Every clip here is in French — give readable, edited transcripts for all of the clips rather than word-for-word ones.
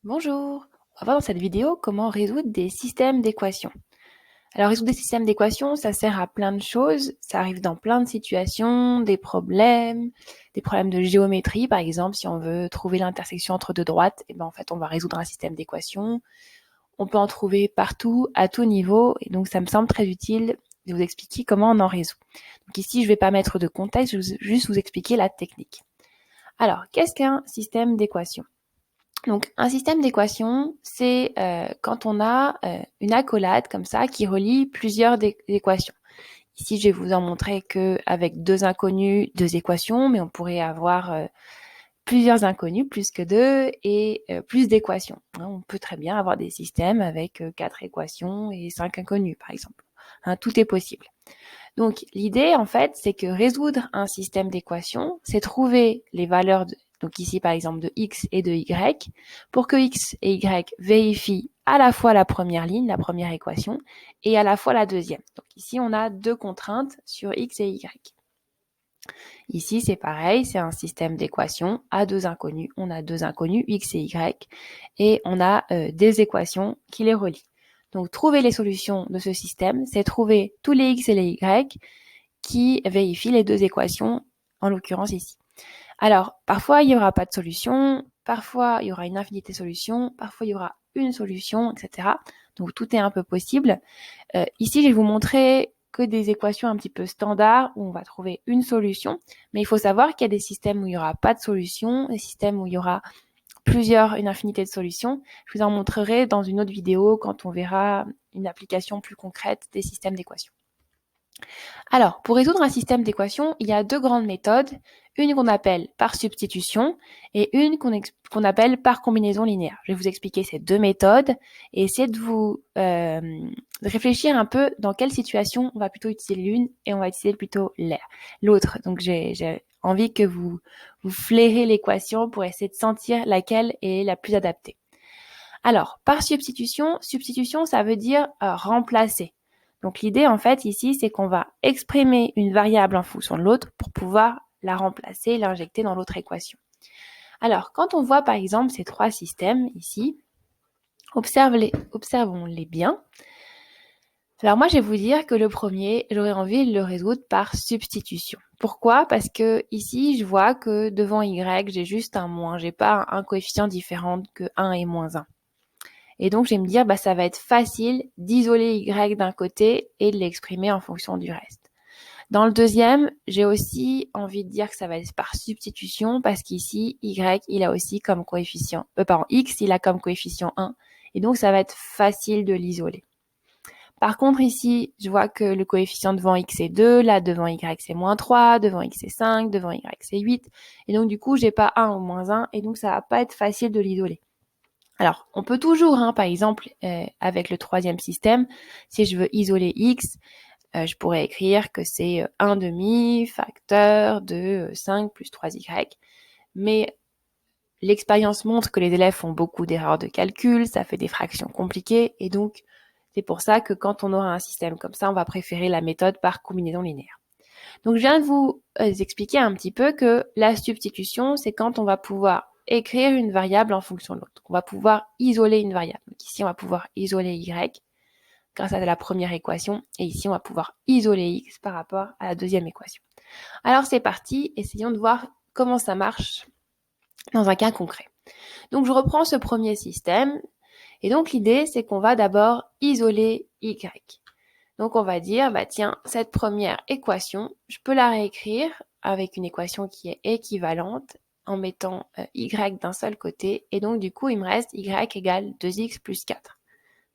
Bonjour, on va voir dans cette vidéo comment résoudre des systèmes d'équations. Alors résoudre des systèmes d'équations, ça sert à plein de choses, ça arrive dans plein de situations, des problèmes de géométrie par exemple, si on veut trouver l'intersection entre deux droites, et ben en fait on va résoudre un système d'équations. On peut en trouver partout, à tout niveau, et donc ça me semble très utile de vous expliquer comment on en résout. Donc ici je ne vais pas mettre de contexte, je vais juste vous expliquer la technique. Alors qu'est-ce qu'un système d'équations? Donc, un système d'équations, c'est quand on a une accolade comme ça qui relie plusieurs équations. Ici, je vais vous en montrer qu'avec deux inconnus, deux équations, mais on pourrait avoir plusieurs inconnus, plus que deux, et plus d'équations. Hein, on peut très bien avoir des systèmes avec quatre équations et cinq inconnus, par exemple. Hein, tout est possible. Donc l'idée en fait, c'est que résoudre un système d'équations, c'est trouver les valeurs donc ici par exemple de x et de y, pour que x et y vérifient à la fois la première ligne, la première équation, et à la fois la deuxième. Donc ici on a deux contraintes sur x et y. Ici c'est pareil, c'est un système d'équations à deux inconnus. On a deux inconnus x et y, et on a des équations qui les relient. Donc trouver les solutions de ce système, c'est trouver tous les x et les y qui vérifie les deux équations, en l'occurrence ici. Alors, parfois, il n'y aura pas de solution, parfois, il y aura une infinité de solutions, parfois, il y aura une solution, etc. Donc, tout est un peu possible. Ici, je vais vous montrer que des équations un petit peu standards où on va trouver une solution, mais il faut savoir qu'il y a des systèmes où il n'y aura pas de solution, des systèmes où il y aura une infinité de solutions. Je vous en montrerai dans une autre vidéo quand on verra une application plus concrète des systèmes d'équations. Alors, pour résoudre un système d'équations, il y a deux grandes méthodes, une qu'on appelle par substitution et une qu'on appelle par combinaison linéaire. Je vais vous expliquer ces deux méthodes et essayer de vous de réfléchir un peu dans quelle situation on va plutôt utiliser l'une et on va utiliser plutôt l'autre. Donc, j'ai envie que vous flairez l'équation pour essayer de sentir laquelle est la plus adaptée. Alors, par substitution, ça veut dire remplacer. Donc l'idée en fait ici, c'est qu'on va exprimer une variable en fonction de l'autre pour pouvoir la remplacer, l'injecter dans l'autre équation. Alors, quand on voit par exemple ces trois systèmes ici, observons-les bien. Alors moi, je vais vous dire que le premier, j'aurais envie de le résoudre par substitution. Pourquoi? Parce que ici, je vois que devant y, j'ai juste un moins. J'ai pas un coefficient différent que 1 et moins 1. Et donc, je vais me dire, bah, ça va être facile d'isoler y d'un côté et de l'exprimer en fonction du reste. Dans le deuxième, j'ai aussi envie de dire que ça va être par substitution parce qu'ici, y, il a aussi comme coefficient, x, il a comme coefficient 1. Et donc, ça va être facile de l'isoler. Par contre, ici, je vois que le coefficient devant x est 2, là, devant y, c'est moins 3, devant x, c'est 5, devant y, c'est 8. Et donc, du coup, j'ai pas 1 ou moins 1, et donc, ça va pas être facile de l'isoler. Alors, on peut toujours, par exemple, avec le troisième système, si je veux isoler x, je pourrais écrire que c'est 1 demi facteur de 5 plus 3y. Mais l'expérience montre que les élèves font beaucoup d'erreurs de calcul, ça fait des fractions compliquées, et donc c'est pour ça que quand on aura un système comme ça, on va préférer la méthode par combinaison linéaire. Donc je viens de vous expliquer un petit peu que la substitution, c'est quand on va pouvoir écrire une variable en fonction de l'autre. On va pouvoir isoler une variable. Donc ici, on va pouvoir isoler y grâce à la première équation. Et ici, on va pouvoir isoler x par rapport à la deuxième équation. Alors c'est parti, essayons de voir comment ça marche dans un cas concret. Donc je reprends ce premier système. Et donc l'idée, c'est qu'on va d'abord isoler y. Donc on va dire, bah tiens, cette première équation, je peux la réécrire avec une équation qui est équivalente en mettant y d'un seul côté. Et donc du coup, il me reste y égale 2x plus 4.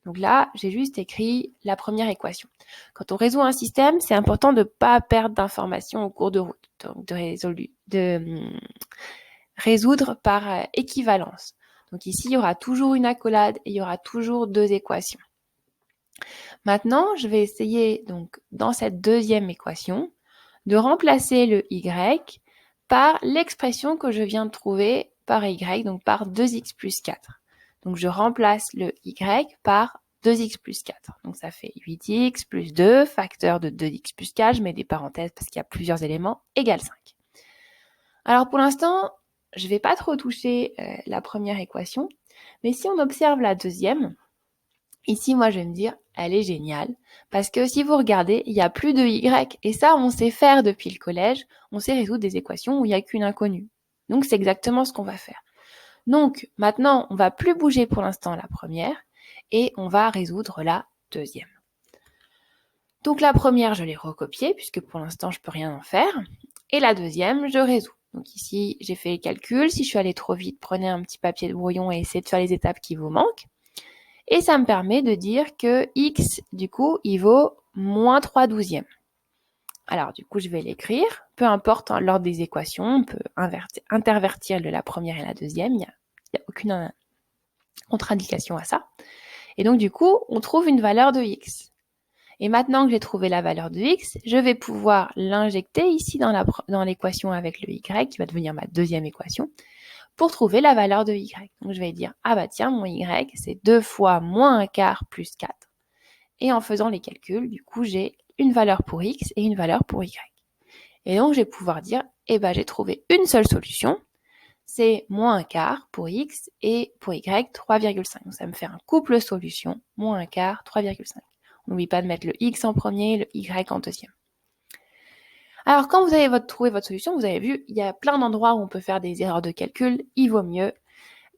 Donc là, j'ai juste écrit la première équation. Quand on résout un système, c'est important de ne pas perdre d'informations au cours de route. Donc de résoudre par équivalence. Donc ici, il y aura toujours une accolade et il y aura toujours deux équations. Maintenant, je vais essayer, donc, dans cette deuxième équation, de remplacer le y par l'expression que je viens de trouver par y, donc par 2x plus 4. Donc, je remplace le y par 2x plus 4. Donc, ça fait 8x plus 2, facteur de 2x plus 4. Je mets des parenthèses parce qu'il y a plusieurs éléments, égale 5. Alors, pour l'instant, je ne vais pas trop toucher la première équation, mais si on observe la deuxième, ici, moi, je vais me dire, elle est géniale, parce que si vous regardez, il n'y a plus de y, et ça, on sait faire depuis le collège, on sait résoudre des équations où il n'y a qu'une inconnue. Donc, c'est exactement ce qu'on va faire. Donc, maintenant, on va plus bouger pour l'instant la première, et on va résoudre la deuxième. Donc, la première, je l'ai recopiée, puisque pour l'instant, je ne peux rien en faire, et la deuxième, je résous. Donc ici, j'ai fait les calculs. Si je suis allée trop vite, prenez un petit papier de brouillon et essayez de faire les étapes qui vous manquent. Et ça me permet de dire que x, du coup, il vaut moins 3 douzièmes. Alors, du coup, je vais l'écrire. Peu importe l'ordre des équations, on peut intervertir la première et la deuxième. Il n'y a aucune contre-indication à ça. Et donc, du coup, on trouve une valeur de x. Et maintenant que j'ai trouvé la valeur de x, je vais pouvoir l'injecter ici dans l'équation avec le y, qui va devenir ma deuxième équation, pour trouver la valeur de y. Donc, je vais dire, ah bah tiens, mon y, c'est 2 fois moins un quart plus 4. Et en faisant les calculs, du coup, j'ai une valeur pour x et une valeur pour y. Et donc, je vais pouvoir dire, eh ben, j'ai trouvé une seule solution, c'est moins un quart pour x et pour y, 3,5. Donc, ça me fait un couple solution, moins un quart, 3,5. On n'oublie pas de mettre le x en premier, le y en deuxième. Alors, quand vous avez trouvé votre solution, vous avez vu, il y a plein d'endroits où on peut faire des erreurs de calcul. Il vaut mieux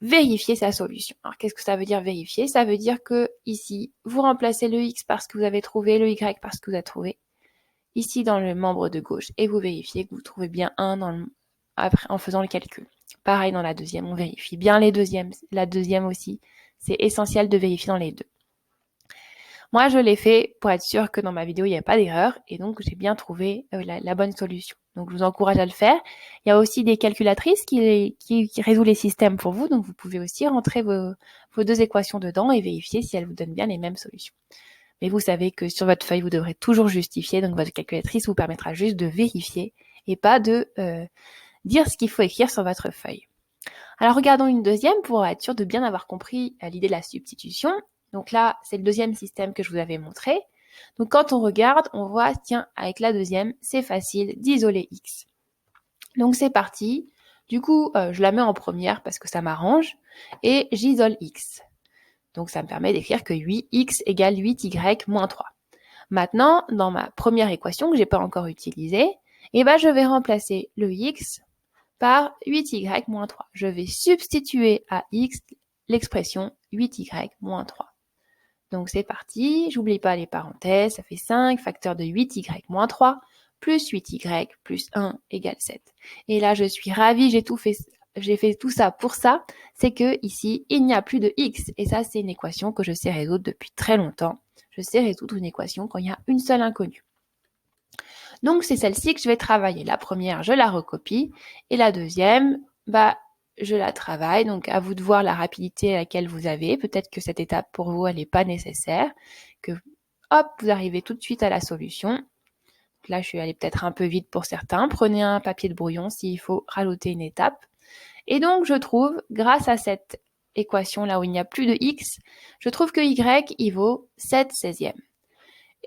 vérifier sa solution. Alors, qu'est-ce que ça veut dire vérifier? Ça veut dire que ici, vous remplacez le x parce que vous avez trouvé, le y parce que vous avez trouvé, ici dans le membre de gauche, et vous vérifiez que vous trouvez bien 1 après, en faisant le calcul. Pareil dans la deuxième, on vérifie bien les deuxièmes. La deuxième aussi, c'est essentiel de vérifier dans les deux. Moi, je l'ai fait pour être sûr que dans ma vidéo, il n'y a pas d'erreur, et donc j'ai bien trouvé la bonne solution. Donc, je vous encourage à le faire. Il y a aussi des calculatrices qui résolvent les systèmes pour vous, donc vous pouvez aussi rentrer vos deux équations dedans et vérifier si elles vous donnent bien les mêmes solutions. Mais vous savez que sur votre feuille, vous devrez toujours justifier, donc votre calculatrice vous permettra juste de vérifier et pas de dire ce qu'il faut écrire sur votre feuille. Alors, regardons une deuxième pour être sûr de bien avoir compris l'idée de la substitution. Donc là, c'est le deuxième système que je vous avais montré. Donc quand on regarde, on voit, tiens, avec la deuxième, c'est facile d'isoler x. Donc c'est parti. Du coup, je la mets en première parce que ça m'arrange. Et j'isole x. Donc ça me permet d'écrire que 8x égale 8y moins 3. Maintenant, dans ma première équation que je n'ai pas encore utilisée, je vais remplacer le x par 8y moins 3. Je vais substituer à x l'expression 8y moins 3. Donc c'est parti, j'oublie pas les parenthèses, ça fait 5, facteur de 8y moins 3, plus 8y plus 1 égale 7. Et là, je suis ravie, j'ai fait tout ça pour ça, c'est que ici, il n'y a plus de x. Et ça, c'est une équation que je sais résoudre depuis très longtemps. Je sais résoudre une équation quand il y a une seule inconnue. Donc, c'est celle-ci que je vais travailler. La première, je la recopie. Et la deuxième, je la travaille. Donc, à vous de voir la rapidité à laquelle vous avez. Peut-être que cette étape, pour vous, elle n'est pas nécessaire. Que, hop, vous arrivez tout de suite à la solution. Donc là, je suis allée peut-être un peu vite pour certains. Prenez un papier de brouillon s'il faut rajouter une étape. Et donc, je trouve, grâce à cette équation là où il n'y a plus de x, je trouve que y, il vaut 7/16.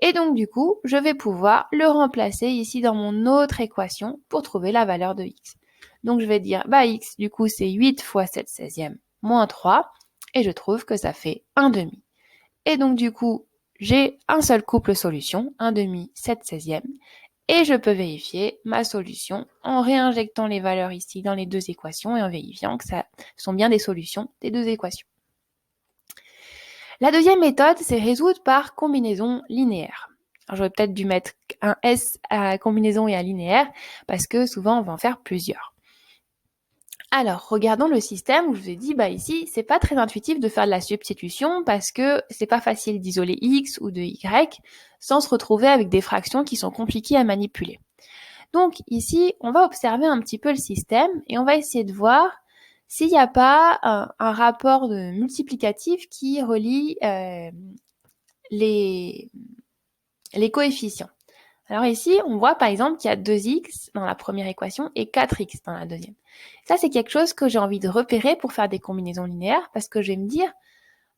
Et donc, du coup, je vais pouvoir le remplacer ici dans mon autre équation pour trouver la valeur de x. Donc, je vais dire, x, du coup, c'est 8 fois 7/16 moins 3. Et je trouve que ça fait 1/2. Et donc, du coup, j'ai un seul couple solution, 1/2, 7/16. Et je peux vérifier ma solution en réinjectant les valeurs ici dans les deux équations et en vérifiant que ça sont bien des solutions des deux équations. La deuxième méthode, c'est résoudre par combinaison linéaire. Alors, j'aurais peut-être dû mettre un S à combinaison et à linéaire parce que souvent, on va en faire plusieurs. Alors, regardons le système où je vous ai dit, ici, c'est pas très intuitif de faire de la substitution parce que c'est pas facile d'isoler x ou de y sans se retrouver avec des fractions qui sont compliquées à manipuler. Donc, ici, on va observer un petit peu le système et on va essayer de voir s'il n'y a pas un rapport de multiplicatif qui relie les coefficients. Alors ici, on voit par exemple qu'il y a 2x dans la première équation et 4x dans la deuxième. Ça, c'est quelque chose que j'ai envie de repérer pour faire des combinaisons linéaires parce que je vais me dire,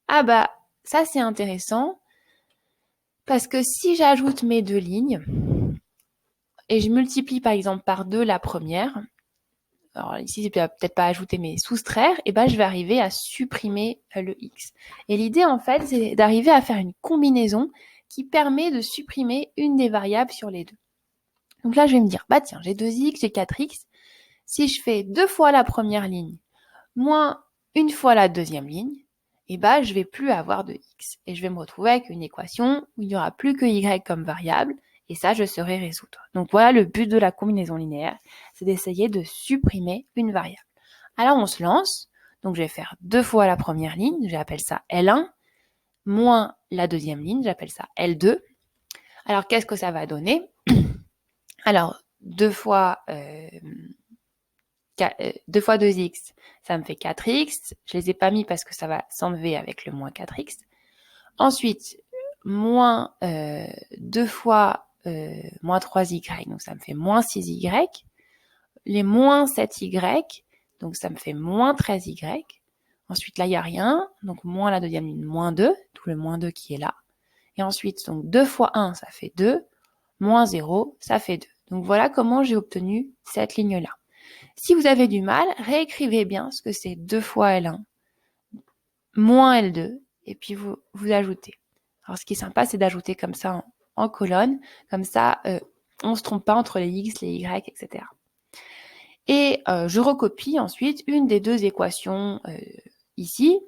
ça c'est intéressant parce que si j'ajoute mes deux lignes et je multiplie par exemple par 2 la première, alors ici c'est peut-être pas ajouter mais soustraire, et ben je vais arriver à supprimer le x. Et l'idée en fait c'est d'arriver à faire une combinaison qui permet de supprimer une des variables sur les deux. Donc là je vais me dire, bah tiens, j'ai 2x, j'ai 4x, si je fais 2 fois la première ligne moins une fois la deuxième ligne, et ben je vais plus avoir de x. Et je vais me retrouver avec une équation où il n'y aura plus que y comme variable, et ça, je saurai résoudre. Donc voilà le but de la combinaison linéaire, c'est d'essayer de supprimer une variable. Alors on se lance, donc je vais faire 2 fois la première ligne, j'appelle ça L1, moins la deuxième ligne, j'appelle ça L2. Alors qu'est-ce que ça va donner? Alors 2 fois 2x, ça me fait 4x. Je les ai pas mis parce que ça va s'enlever avec le moins 4x. Ensuite, moins 2 fois moins 3y, donc ça me fait moins 6y. Les moins 7y, donc ça me fait moins 13y. Ensuite, là, il n'y a rien, donc moins la deuxième ligne, moins 2, tout le moins 2 qui est là. Et ensuite, donc 2 fois 1, ça fait 2, moins 0, ça fait 2. Donc voilà comment j'ai obtenu cette ligne-là. Si vous avez du mal, réécrivez bien ce que c'est 2 fois L1, moins L2, et puis vous ajoutez. Alors ce qui est sympa, c'est d'ajouter comme ça en colonne, comme ça on ne se trompe pas entre les X, les Y, etc. Et je recopie ensuite une des deux équations ici.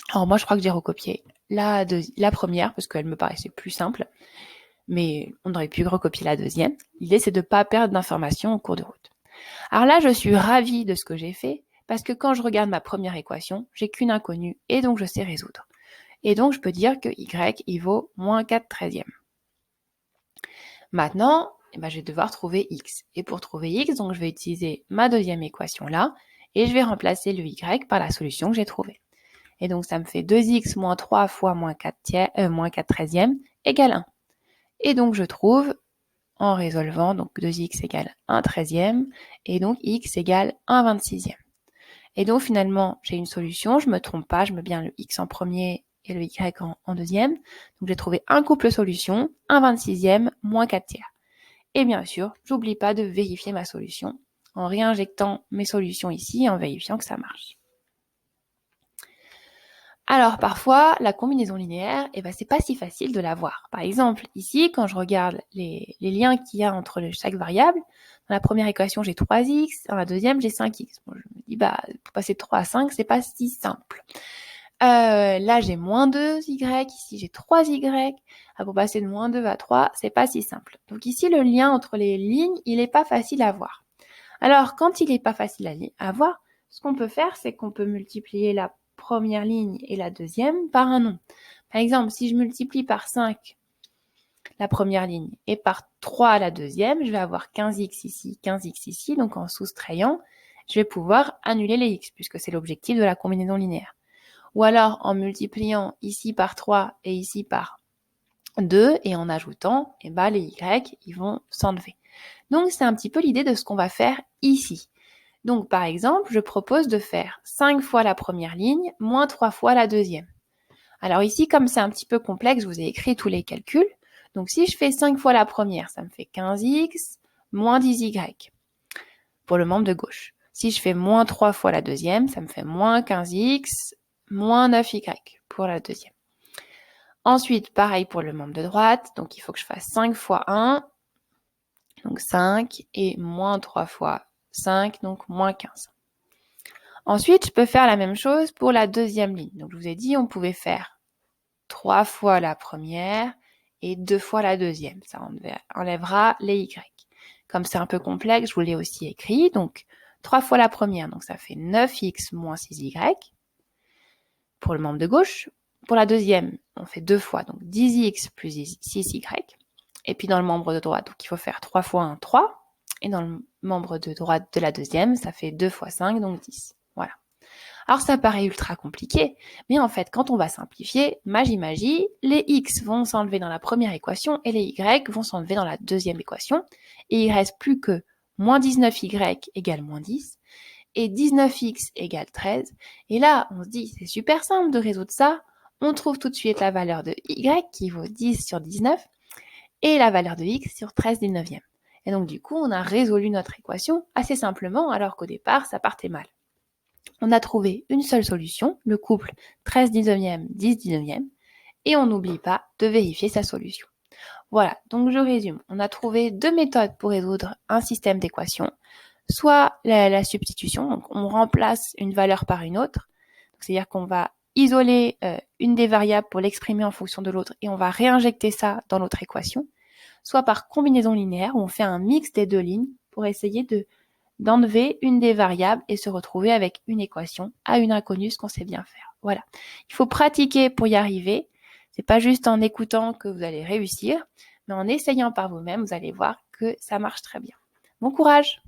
Alors moi je crois que j'ai recopié la première parce qu'elle me paraissait plus simple, mais on aurait pu recopier la deuxième. L'idée c'est de ne pas perdre d'informations au cours de route. Alors là, je suis ravie de ce que j'ai fait, parce que quand je regarde ma première équation, j'ai qu'une inconnue, et donc je sais résoudre. Et donc, je peux dire que y, il vaut moins 4/13. Maintenant, je vais devoir trouver x. Et pour trouver x, donc je vais utiliser ma deuxième équation là, et je vais remplacer le y par la solution que j'ai trouvée. Et donc, ça me fait 2x moins 3 fois moins 4/13 égale 1. Et donc, je trouve en résolvant, donc 2x égale 1/13, et donc x égale 1/26. Et donc finalement, j'ai une solution, je me trompe pas, je mets bien le x en premier et le y en deuxième. Donc j'ai trouvé un couple solution, 1/26 moins 4/3. Et bien sûr, j'oublie pas de vérifier ma solution en réinjectant mes solutions ici et en vérifiant que ça marche. Alors parfois, la combinaison linéaire, c'est pas si facile de la voir. Par exemple, ici, quand je regarde les liens qu'il y a entre chaque variable, dans la première équation, j'ai 3x, dans la deuxième, j'ai 5x. Bon, je me dis, pour passer de 3 à 5, c'est pas si simple. Là, j'ai moins 2y, ici j'ai 3y. Pour passer de moins 2 à 3, c'est pas si simple. Donc ici, le lien entre les lignes, il est pas facile à voir. Alors, quand il est pas facile à voir, ce qu'on peut faire, c'est qu'on peut multiplier la première ligne et la deuxième par un nom. Par exemple, si je multiplie par 5 la première ligne et par 3 la deuxième, je vais avoir 15x ici, 15x ici. Donc en soustrayant, je vais pouvoir annuler les x puisque c'est l'objectif de la combinaison linéaire. Ou alors en multipliant ici par 3 et ici par 2 et en ajoutant, les y, ils vont s'enlever. Donc c'est un petit peu l'idée de ce qu'on va faire ici. Donc, par exemple, je propose de faire 5 fois la première ligne, moins 3 fois la deuxième. Alors ici, comme c'est un petit peu complexe, je vous ai écrit tous les calculs. Donc, si je fais 5 fois la première, ça me fait 15x, moins 10y, pour le membre de gauche. Si je fais moins 3 fois la deuxième, ça me fait moins 15x, moins 9y, pour la deuxième. Ensuite, pareil pour le membre de droite. Donc, il faut que je fasse 5 fois 1, donc 5, et moins 3 fois 5, donc moins 15. Ensuite, je peux faire la même chose pour la deuxième ligne. Donc, je vous ai dit, on pouvait faire 3 fois la première et 2 fois la deuxième. Ça enlèvera les y. Comme c'est un peu complexe, je vous l'ai aussi écrit. Donc, 3 fois la première, donc ça fait 9x moins 6y pour le membre de gauche. Pour la deuxième, on fait 2 fois, donc 10x plus 6y. Et puis dans le membre de droite, donc il faut faire 3 fois 1, 3. Et dans le membre de droite de la deuxième, ça fait 2 fois 5, donc 10. Voilà. Alors ça paraît ultra compliqué, mais en fait, quand on va simplifier, magie, les x vont s'enlever dans la première équation et les y vont s'enlever dans la deuxième équation. Et il ne reste plus que moins 19y égale moins 10 et 19x égale 13. Et là, on se dit, c'est super simple de résoudre ça. On trouve tout de suite la valeur de y qui vaut 10 sur 19 et la valeur de x sur 13 19e. Et donc du coup, on a résolu notre équation assez simplement, alors qu'au départ, ça partait mal. On a trouvé une seule solution, le couple 13 19e, 10 19e, et on n'oublie pas de vérifier sa solution. Voilà, donc je résume. On a trouvé deux méthodes pour résoudre un système d'équations. Soit la substitution, donc on remplace une valeur par une autre, c'est-à-dire qu'on va isoler une des variables pour l'exprimer en fonction de l'autre et on va réinjecter ça dans l'autre équation, soit par combinaison linéaire où on fait un mix des deux lignes pour essayer d'enlever une des variables et se retrouver avec une équation à une inconnue, ce qu'on sait bien faire. Voilà. Il faut pratiquer pour y arriver. C'est pas juste en écoutant que vous allez réussir, mais en essayant par vous-même, vous allez voir que ça marche très bien. Bon courage!